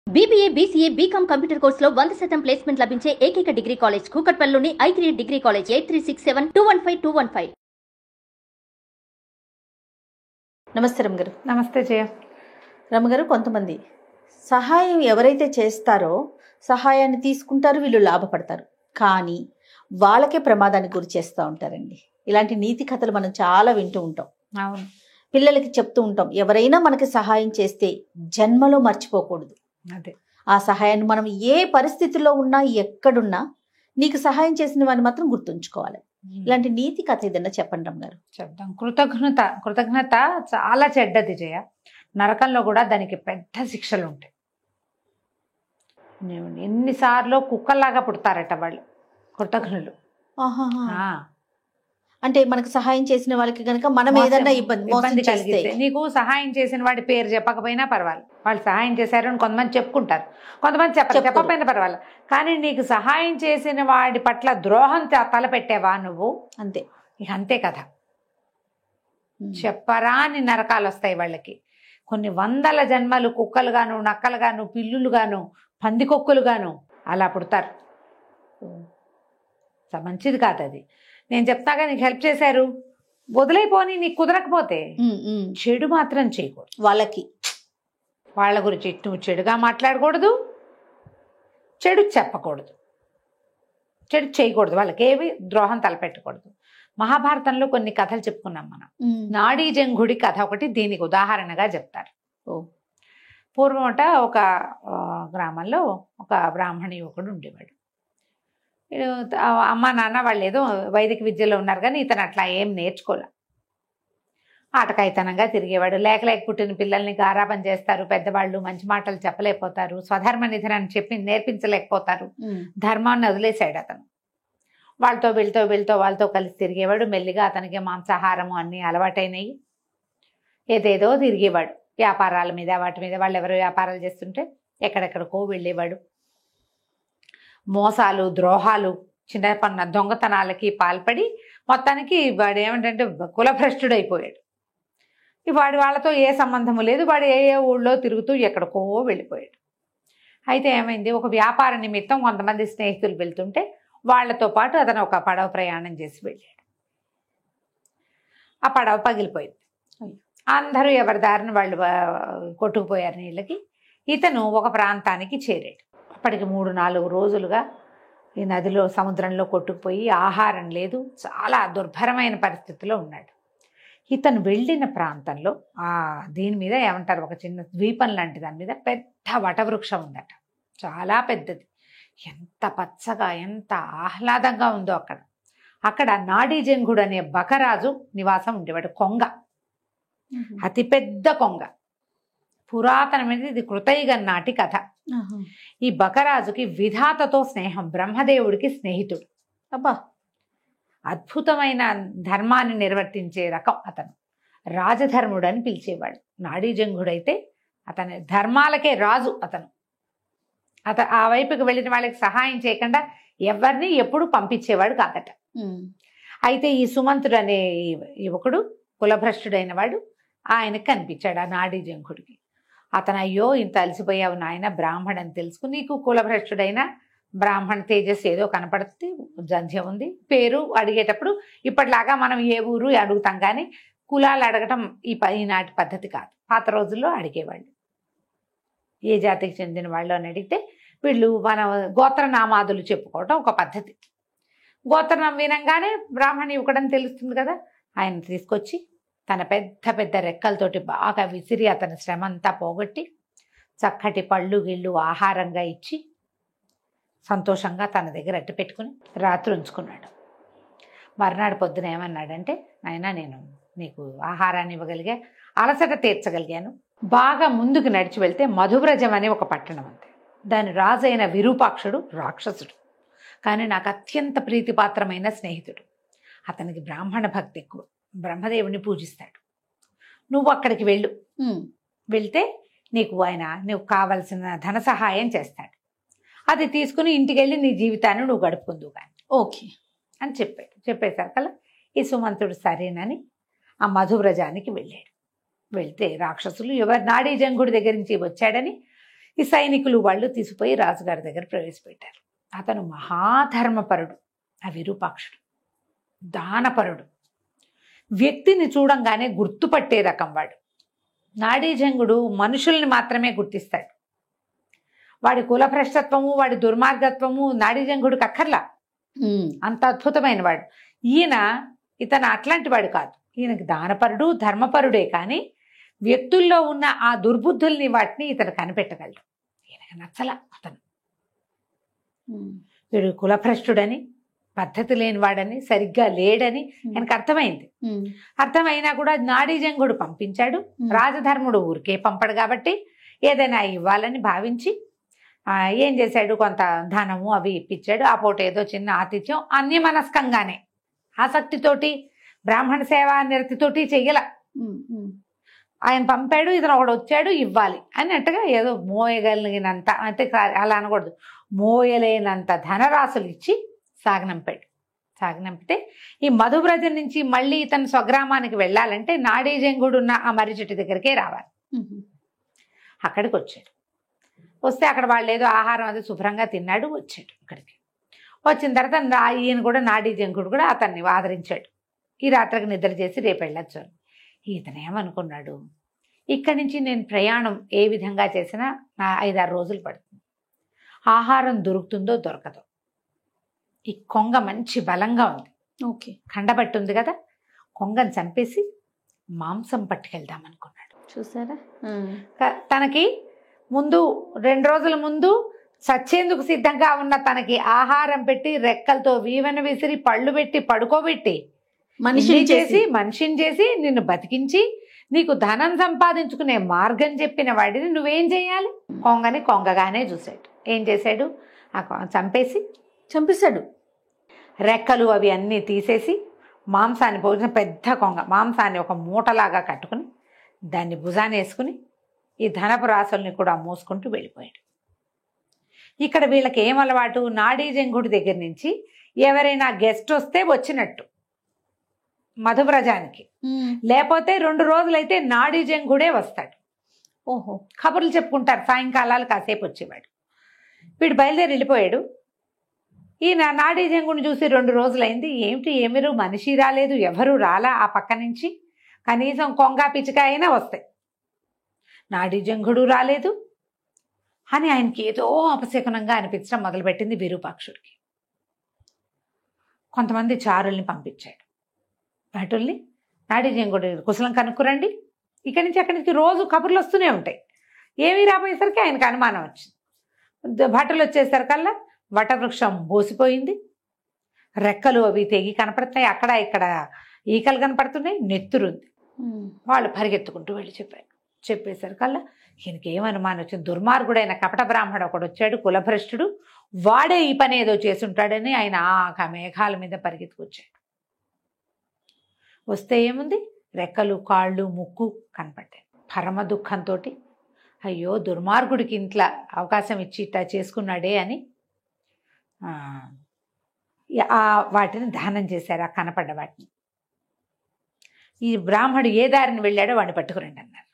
BBA, BCA, BCom computer కోర్సులో 100% placement లభించే ఏకైక డిగ్రీ కాలేజ్ కూకట్పల్లిలోని i3 డిగ్రీ కాలేజ్ 8367215215. నమస్తే రమగారు. నమస్తే జయ. రమగారు, కొంతమంది సహాయం ఎవరైతే చేస్తారో సహాయాన్ని తీసుకుంటారు, వీళ్ళు లాభపడతారు, కానీ వాళ్ళకే ప్రమాదానికి గురి చేస్తూ ఉంటారండి. ఇలాంటి నీతి కథలు మనం చాలా వింటూ ఉంటాం. అవును, పిల్లలకి చెప్తూ ఉంటాం, ఎవరైనా మనకి సహాయం చేస్తే జన్మలో మర్చిపోకూడదు. అదే ఆ సహాయాన్ని మనం ఏ పరిస్థితుల్లో ఉన్నా, ఎక్కడున్నా నీకు సహాయం చేసిన వాడిని మాత్రం గుర్తుంచుకోవాలి. ఇలాంటి నీతి కథ ఏదన్నా చెప్పండి రమగారు. చెప్దాం. కృతజ్ఞత చాలా చెడ్డది జయ. నరకంలో కూడా దానికి పెద్ద శిక్షలు ఉంటాయి. ఎన్నిసార్లు కుక్కల్లాగా పుడతారట వాళ్ళు కృతజ్ఞులు. ఆ, అంటే మనకు సహాయం చేసిన వాళ్ళకి కనుక మనం ఏదన్నా ఇబ్బంది కలిగితే, నీకు సహాయం చేసిన వాడి పేరు చెప్పకపోయినా పర్వాలేదు, వాళ్ళు సహాయం చేశారు అని కొంతమంది చెప్పుకుంటారు, కొంతమంది చెప్పకపోయినా పర్వాలేదు, కానీ నీకు సహాయం చేసిన వాడి పట్ల ద్రోహం తలపెట్టావా నువ్వు, అంతే, ఇక అంతే కదా. చెప్పరాని నరకాలు వస్తాయి వాళ్ళకి. కొన్ని వందల జన్మలు కుక్కలుగాను, నక్కలుగాను, పిల్లులుగాను, పందికొక్కులుగాను అలా పుడతారు. మంచిది కాదు అది. నేను చెప్తాగా, నీకు హెల్ప్ చేశారు, వదిలేపోని, నీకు కుదరకపోతే చెడు మాత్రం చేయకూడదు. వాళ్ళ గురించి నువ్వు చెడుగా మాట్లాడకూడదు, చెడు చెప్పకూడదు, చెడు చేయకూడదు, వాళ్ళకి ఏవి ద్రోహం తలపెట్టకూడదు. మహాభారతంలో కొన్ని కథలు చెప్పుకున్నాం మనం. నాడీ జంఘుడి కథ ఒకటి దీనికి ఉదాహరణగా చెప్తారు. పూర్వమట ఒక గ్రామంలో ఒక బ్రాహ్మణ యువకుడు ఉండేవాడు. అమ్మ నాన్న వాళ్ళు ఏదో వైదిక విద్యలో ఉన్నారు, కానీ ఇతను అట్లా ఏం నేర్చుకోలే. ఆటకాయితనంగా తిరిగేవాడు. లేక పుట్టిన పిల్లల్ని గారాబం చేస్తారు పెద్దవాళ్ళు, మంచి మాటలు చెప్పలేకపోతారు, స్వధర్మ నిధనాన్ని చెప్పి నేర్పించలేకపోతారు, ధర్మాన్ని వదిలేశాడు అతను. వాళ్ళతో కలిసి తిరిగేవాడు. మెల్లిగా అతనికి మాంసాహారము అన్నీ అలవాటైనవి. ఏదేదో తిరిగేవాడు, వ్యాపారాల మీద వాటి మీద. వాళ్ళు ఎవరో వ్యాపారాలు చేస్తుంటే ఎక్కడెక్కడికో వెళ్ళేవాడు. మోసాలు, ద్రోహాలు, చిన్న దొంగతనాలకి పాల్పడి మొత్తానికి వాడు ఏమిటంటే కులభ్రష్టుడైపోయాడు. వాడి వాళ్ళతో ఏ సంబంధము లేదు. వాడు ఏ ఊళ్ళో తిరుగుతూ ఎక్కడికో వెళ్ళిపోయాడు. అయితే ఏమైంది, ఒక వ్యాపార నిమిత్తం కొంతమంది స్నేహితులు వెళ్తుంటే వాళ్లతో పాటు అతను ఒక పడవ ప్రయాణం చేసి వెళ్ళాడు. ఆ పడవ పగిలిపోయింది. అందరూ ఎవరి దారిని వాళ్ళు కొట్టుకుపోయారు నీళ్ళకి. ఇతను ఒక ప్రాంతానికి చేరాడు. అప్పటికి 3-4 రోజులుగా ఈ నదిలో, సముద్రంలో కొట్టుకుపోయి ఆహారం లేదు, చాలా దుర్భరమైన పరిస్థితిలో ఉన్నాడు. ఇతను వెళ్ళిన ప్రాంతంలో దీని మీద ఏమంటారు, ఒక చిన్న ద్వీపం లాంటి దాని మీద పెద్ద వటవృక్షం ఉందట, చాలా పెద్దది. ఎంత పచ్చగా, ఎంత ఆహ్లాదంగా ఉందో అక్కడ నాడీజంఘుడు అనే బకరాజు నివాసం ఉండేవాడు. కొంగ, అతిపెద్ద కొంగ, పురాతనమైనది. ఇది కృతయుగం నాటి కథ. ఈ బకరాజుకి విధాతతో స్నేహం, బ్రహ్మదేవుడికి స్నేహితుడు. అబ్బా, అద్భుతమైన ధర్మాన్ని నిర్వర్తించే రకం అతను. రాజధర్ముడు అని పిలిచేవాడు. నాడీజంఘుడైతే అతని ధర్మాలకే రాజు. అతను ఆ వైపుకి వెళ్ళిన వాళ్ళకి సహాయం చేయకుండా ఎవరిని ఎప్పుడు పంపించేవాడు కాదట. అయితే ఈ సుమంతుడు అనే యువకుడు కులభ్రష్టుడైన వాడు ఆయనకు కనిపించాడు, ఆ నాడీజంఘుడికి. అతను, అయ్యో ఇంత అలసిపోయావు నాయన, బ్రాహ్మణని తెలుసుకుని, నీకు కులభ్రష్టుడైన బ్రాహ్మణ తేజస్సు ఏదో కనపడుతుంది, జంధ్యం ఉంది. పేరు అడిగేటప్పుడు ఇప్పటిలాగా మనం ఏ ఊరు అడుగుతాం, కానీ కులాలు అడగటం ఈనాటి పద్ధతి కాదు. పాత రోజుల్లో అడిగేవాళ్ళు, ఏ జాతికి చెందిన వాళ్ళు అని అడిగితే వీళ్ళు మన గోత్రనామాదులు చెప్పుకోవటం ఒక పద్ధతి. గోత్రనామం వినంగానే బ్రాహ్మణ యువకుడని తెలుస్తుంది కదా. ఆయన తీసుకొచ్చి తన పెద్ద పెద్ద రెక్కలతోటి బాగా విసిరి అతని శ్రమ అంతా పోగొట్టి చక్కటి పళ్ళు గిళ్ళు ఆహారంగా ఇచ్చి సంతోషంగా తన దగ్గర అట్టు పెట్టుకుని రాత్రి ఉంచుకున్నాడు. మర్నాడు పొద్దున ఏమన్నాడంటే, నాయనా, నేను నీకు ఆహారాన్ని ఇవ్వగలిగా, అలసట తీర్చగలిగాను. బాగా ముందుకు నడిచి వెళ్తే మధువ్రజం అనే ఒక పట్టణం ఉంది. దాని రాజైన విరూపాక్షుడు రాక్షసుడు, కానీ నాకు అత్యంత ప్రీతిపాత్రమైన స్నేహితుడు. అతనికి బ్రాహ్మణ భక్తి ఎక్కువ, బ్రహ్మదేవుని పూజిస్తాడు. నువ్వు అక్కడికి వెళ్తే నీకు కావలసిన ధన సహాయం చేస్తాడు. అది తీసుకుని ఇంటికి వెళ్ళి నీ జీవితాన్ని నువ్వు గడుపుకుందువు కానీ, ఓకే అని చెప్పేసరికల్లా ఈ సుమంతుడు సరేనని ఆ మధువ్రజానికి వెళ్ళాడు. వెళ్తే రాక్షసులు నాడీజంఘుడి దగ్గర నుంచి వచ్చాడని ఈ సైనికులు వాళ్ళు తీసుకుపోయి రాజుగారి దగ్గర ప్రవేశపెట్టారు. అతను మహాధర్మపరుడు, ఆ విరూపాక్షుడు దానపరుడు, వ్యక్తిని చూడంగానే గుర్తుపట్టే రకం వాడు. నాడీజంగుడు మనుషుల్ని మాత్రమే గుర్తిస్తాడు. వాడి కులభ్రష్టత్వము, వాడి దుర్మార్గత్వము నాడీజంగుడికి అక్కర్లా, అంత అద్భుతమైన వాడు. ఇతను అట్లాంటి వాడు కాదు. ఈయనకి దానపరుడు ధర్మపరుడే, కానీ వ్యక్తుల్లో ఉన్న ఆ దుర్బుద్ధుల్ని వాటిని ఇతను కనిపెట్టగలడు. ఈయనకి నచ్చల అతను. వీడు కులభ్రష్టుడని, పద్ధతి లేనివాడని, సరిగ్గా లేడని ఆయనకు అర్థమైంది. అర్థమైనా కూడా నాడీజంగుడు పంపించాడు. రాజధర్ముడు ఊరికే పంపడు కాబట్టి ఏదైనా ఇవ్వాలని భావించి ఏం చేశాడు, కొంత ధనము అవి ఇప్పించాడు. ఆ పూట ఏదో చిన్న ఆతిథ్యం అన్యమనస్కంగానే, ఆసక్తితోటి బ్రాహ్మణ సేవా నిరతితోటి చెయ్యాల. ఆయన పంపాడు, ఇతను ఒకడు వచ్చాడు ఇవ్వాలి అన్నట్టుగా ఏదో మోయగలిగినంత, అంటే అలా అనకూడదు, మోయలేనంత ధనరాశులు ఇచ్చి సాగనంపితే ఈ మధువ్రజం నుంచి మళ్ళీ ఇతను స్వగ్రామానికి వెళ్ళాలంటే నాడీజంగుడు ఉన్న ఆ మర్రి చెట్టు దగ్గరికే రావాలి. అక్కడికి వచ్చాడు. వస్తే అక్కడ వాళ్ళు ఏదో ఆహారం అది శుభ్రంగా తిన్నాడు. వచ్చాడు అక్కడికి. వచ్చిన తర్వాత ఈయన కూడా నాడీజంగుడు కూడా అతన్ని ఆదరించాడు. ఈ రాత్రికి నిద్ర చేసి రేపు వెళ్ళొచ్చు అని. ఇతను ఏమనుకున్నాడు, ఇక్కడి నుంచి నేను ప్రయాణం ఏ విధంగా చేసినా నా 5-6 రోజులు పడుతుంది. ఆహారం దొరుకుతుందో దొరకదో. ఈ కొంగ మంచి బలంగా ఉంది, ఓకే, కండబట్టి ఉంది కదా, కొంగను చంపేసి మాంసం పట్టుకెళ్దాం అనుకున్నాడు. చూసారా, తనకి ముందు 2 రోజుల ముందు చచ్చేందుకు సిద్ధంగా ఉన్న తనకి ఆహారం పెట్టి, రెక్కలతో వీవన విసిరి, పళ్ళు పెట్టి పడుకోబెట్టి, మనిషిని చేసి నిన్ను బతికించి నీకు ధనం సంపాదించుకునే మార్గం చెప్పిన వాడిని నువ్వేం చేయాలి? కొంగని కొంగగానే చూశాడు. ఏం చేశాడు, చంపేశాడు. రెక్కలు అవి అన్నీ తీసేసి మాంసాన్ని పోసిన పెద్ద కొంగ మాంసాన్ని ఒక మూటలాగా కట్టుకుని దాన్ని భుజాన వేసుకుని ఈ ధనపు రాసుల్ని కూడా మోసుకుంటూ వెళ్ళిపోయాడు. ఇక్కడ వీళ్ళకి ఏం అలవాటు, నాడీజంగుడి దగ్గర నుంచి ఎవరైనా గెస్ట్ వస్తే వచ్చినట్టు మధువ్రజానికి, లేకపోతే 2 రోజులైతే నాడీజంగుడే వస్తాడు. ఓహో, కబుర్లు చెప్పుకుంటారు. సాయంకాలాలు కాసేపు వచ్చేవాడు. వీడు బయలుదేరి వెళ్ళిపోయాడు. ఈ నాడీజంగుడిని చూసి 2 రోజులైంది. ఏమిరు మనిషి రాలేదు, ఎవరు రాలా ఆ పక్క నుంచి, కనీసం కొంగ పిచ్చిక అయినా వస్తాయి, నాడీజంగుడు రాలేదు అని ఆయనకి ఏదో అపశకునంగా అనిపించడం మొదలుపెట్టింది విరూపాక్షుడికి. కొంతమంది చారుల్ని పంపించాడు. భటుల్ని, నాడీజంగుడి కుశలం కనుక్కురండి, ఇక్కడి నుంచి అక్కడి నుంచి రోజు కబుర్లు వస్తూనే ఉంటాయి. ఏమీ రాబోయేసరికి ఆయనకు అనుమానం వచ్చింది. భటులు వచ్చేసరికల్లా వటవృక్షం బోసిపోయింది, రెక్కలు అవి తెగి కనపడుతున్నాయి, అక్కడ ఇక్కడ ఈకలు కనపడుతున్నాయి, నెత్తురుంది. వాళ్ళు పరిగెత్తుకుంటూ వెళ్ళి చెప్పేసరికల్లా ఈయనకి ఏమనుమానం వచ్చింది, దుర్మార్గుడైన కపట బ్రాహ్మడు ఒకడు వచ్చాడు, కులభ్రష్టుడు, వాడే ఈ పని ఏదో చేసుంటాడని ఆయన ఆ మేఘాల మీద పరిగెత్తుకొచ్చాడు. వస్తే ఏముంది, రెక్కలు కాళ్ళు ముక్కు కనపడ్డాయి. పరమ దుఃఖంతో అయ్యో దుర్మార్గుడికి ఇంట్లో అవకాశం ఇచ్చి ఇట్లా చేసుకున్నాడే అని వాటిని దహనం చేశారు, ఆ కనపడ్డ వాటిని. ఈ బ్రాహ్మడు ఏ దారిని వెళ్ళాడో వాడిని పట్టుకురండి అన్నారు.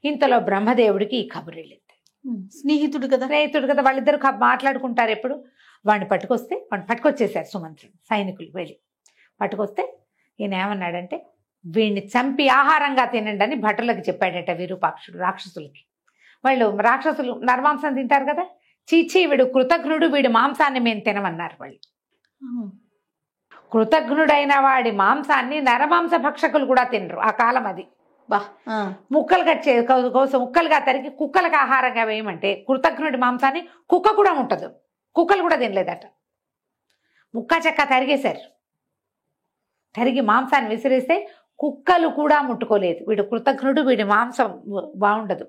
ఇంతలో బ్రహ్మదేవుడికి ఈ కబురు వెళ్ళింది. స్నేహితుడు కదా వాళ్ళిద్దరు మాట్లాడుకుంటారు ఎప్పుడు. వాడిని పట్టుకొచ్చేసారు సుమంత్రుడు, సైనికులు వెళ్ళి పట్టుకొస్తే ఈయన ఏమన్నాడంటే, వీడిని చంపి ఆహారంగా తినండి అని భటులకు చెప్పాడట విరూపాక్షుడు. రాక్షసులు నరమాంసం తింటారు కదా, చీచీ వీడు కృతజ్ఞుడు, వీడి మాంసాన్ని మేము తినమన్నారు వాళ్ళు. కృతజ్ఞుడైన వాడి మాంసాన్ని నరమాంస భక్షకులు కూడా తినరు ఆ కాలం. అది ముక్కలుగా తరిగి కుక్కలకు ఆహారంగా వేయమంటే కృతజ్ఞుడి మాంసాన్ని కుక్క కూడా ముట్టదు, కుక్కలు కూడా తినలేదట. ముక్క చెక్క తరిగేశారు. తరిగి మాంసాన్ని విసిరేస్తే కుక్కలు కూడా ముట్టుకోలేదు. వీడు కృతజ్ఞుడు, వీడి మాంసం బాగుండదు,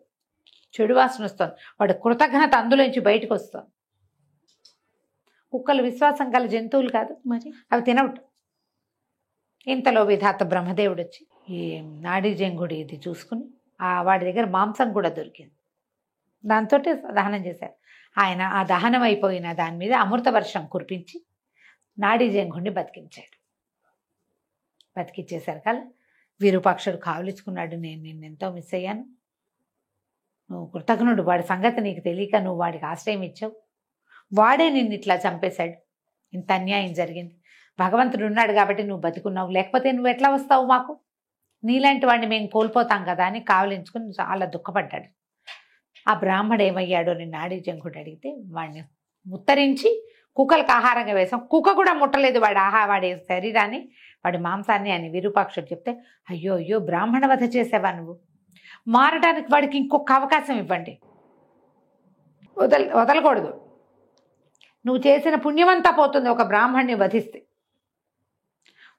చెడు వాసన వస్తుంది, వాడు కృతజ్ఞత అందులోంచి బయటకు వస్తుంది. కుక్కలు విశ్వాసం గల జంతువులు కాదు, మరి అవి తినవట. ఇంతలో విధాత బ్రహ్మదేవుడు వచ్చి ఈ నాడీజంగుడి ఇది చూసుకుని వాడి దగ్గర మాంసం కూడా దొరికింది, దాంతో దహనం చేశారు. ఆయన ఆ దహనం అయిపోయిన దాని మీద అమృత వర్షం కురిపించి నాడీజంగుడిని బతికించేశారు. కల విరూపాక్షుడు కావలించుకున్నాడు, నేను నిన్నెంతో మిస్ అయ్యాను, నువ్వు కృతజ్ఞుడు, వాడి సంగతి నీకు తెలియక నువ్వు వాడికి ఆశ్రయం ఇచ్చావు, వాడే నిన్ను ఇట్లా చంపేశాడు, ఇంత అన్యాయం జరిగింది, భగవంతుడు ఉన్నాడు కాబట్టి నువ్వు బతుకున్నావు, లేకపోతే నువ్వు ఎట్లా వస్తావు మాకు, నీలాంటి వాడిని మేము కోల్పోతాం కదా అని కావలించుకుని చాలా దుఃఖపడ్డాడు. ఆ బ్రాహ్మడు ఏమయ్యాడో నేను నాడీ జంకుడు అడిగితే వాడిని ముత్తరించి కుక్కలకు ఆహారంగా వేసాం, కుక్క కూడా ముట్టలేదు వాడి శరీరాన్ని, వాడి మాంసాన్ని అని విరూపాక్షుడు చెప్తే, అయ్యో అయ్యో బ్రాహ్మణ వధ చేసావా నువ్వు, మారడానికి వాడికి ఇంకొక అవకాశం ఇవ్వండి, వదలకూడదు, నువ్వు చేసిన పుణ్యమంతా పోతుంది ఒక బ్రాహ్మణ్ణి వధిస్తే.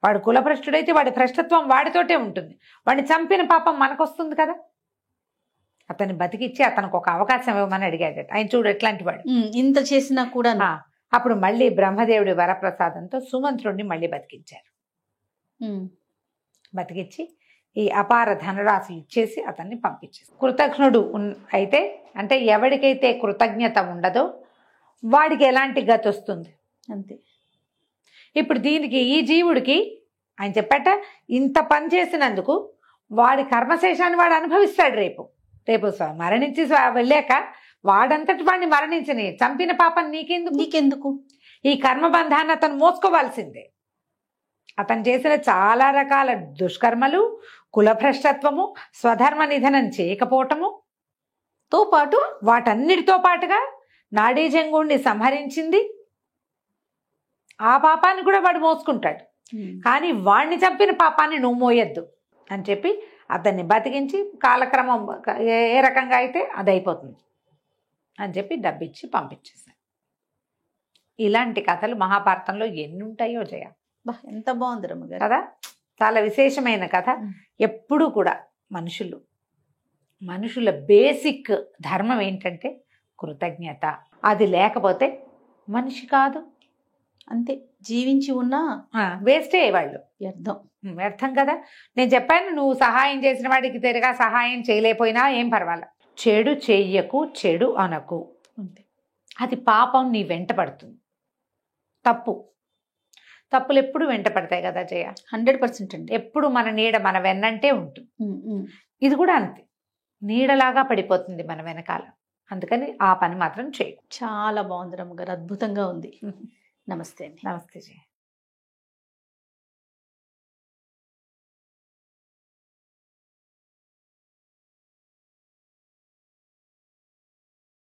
వాడు కులభ్రష్టుడైతే వాడి భ్రష్టత్వం వాడితోటే ఉంటుంది, వాడిని చంపిన పాపం మనకొస్తుంది కదా, అతన్ని బతికిచ్చి అతనికి ఒక అవకాశం ఇవ్వమని అడిగాడు. ఆయన చూడు ఎట్లాంటి వాడు, ఇంత చేసినా కూడా. అప్పుడు మళ్ళీ బ్రహ్మదేవుడి వరప్రసాదంతో సుమంత్రుడిని మళ్ళీ బతికించారు. బతికిచ్చి ఈ అపార ధనరాశులు ఇచ్చేసి అతన్ని పంపించేసి, కృతజ్ఞుడు అయితే అంటే ఎవరికైతే కృతజ్ఞత ఉండదో వాడికి ఎలాంటి గతి వస్తుంది అంతే. ఇప్పుడు దీనికి ఈ జీవుడికి ఆయన చెప్పాట, ఇంత పని చేసినందుకు వాడి కర్మశేషాన్ని వాడు అనుభవిస్తాడు. రేపు మరణించి వెళ్ళాక వాడంతటి వాడిని మరణించని, చంపిన పాపం నీకెందుకు, ఈ కర్మబంధాన్ని అతను మోసుకోవాల్సిందే. అతను చేసిన చాలా రకాల దుష్కర్మలు, కులభ్రష్టత్వము, స్వధర్మ నిధనం చేయకపోవటము తో పాటు వాటన్నిటితో పాటుగా నాడీజంగుణ్ణి సంహరించింది, ఆ పాపాన్ని కూడా వాడు మోసుకుంటాడు. కానీ వాడిని చంపిన పాపాన్ని నువ్వు మోయొద్దు అని చెప్పి అతన్ని బతికించి కాలక్రమం ఏ రకంగా అయితే అది అయిపోతుంది అని చెప్పి డబ్బిచ్చి పంపించేశారు. ఇలాంటి కథలు మహాభారతంలో ఎన్ని ఉంటాయో జయ. ఎంత బాగుంది రమ్మగారు కదా, చాలా విశేషమైన కథ. ఎప్పుడూ కూడా మనుషుల బేసిక్ ధర్మం ఏంటంటే కృతజ్ఞత. అది లేకపోతే మనిషి కాదు, అంతే. జీవించి ఉన్నా వేస్టే వాళ్ళు, వ్యర్థం కదా. నేను చెప్పాను, నువ్వు సహాయం చేసిన వాడికి తిరిగా సహాయం చేయలేకపోయినా ఏం పర్వాలేదు, చెడు చెయ్యకు, చెడు అనకు, అంతే. అది పాపం నీ వెంట పడుతుంది. తప్పులు ఎప్పుడు వెంట పడతాయి కదా జయ, 100% అండి. ఎప్పుడు మన నీడ మన వెన్నంటే ఉంటుంది. ఇది కూడా అంతే, నీడలాగా పడిపోతుంది మన వెనకాల. అందుకని ఆ పని మాత్రం చేయి. చాలా బాగుంది రమ్మగారు, అద్భుతంగా ఉంది. నమస్తే అండి. నమస్తే జయ.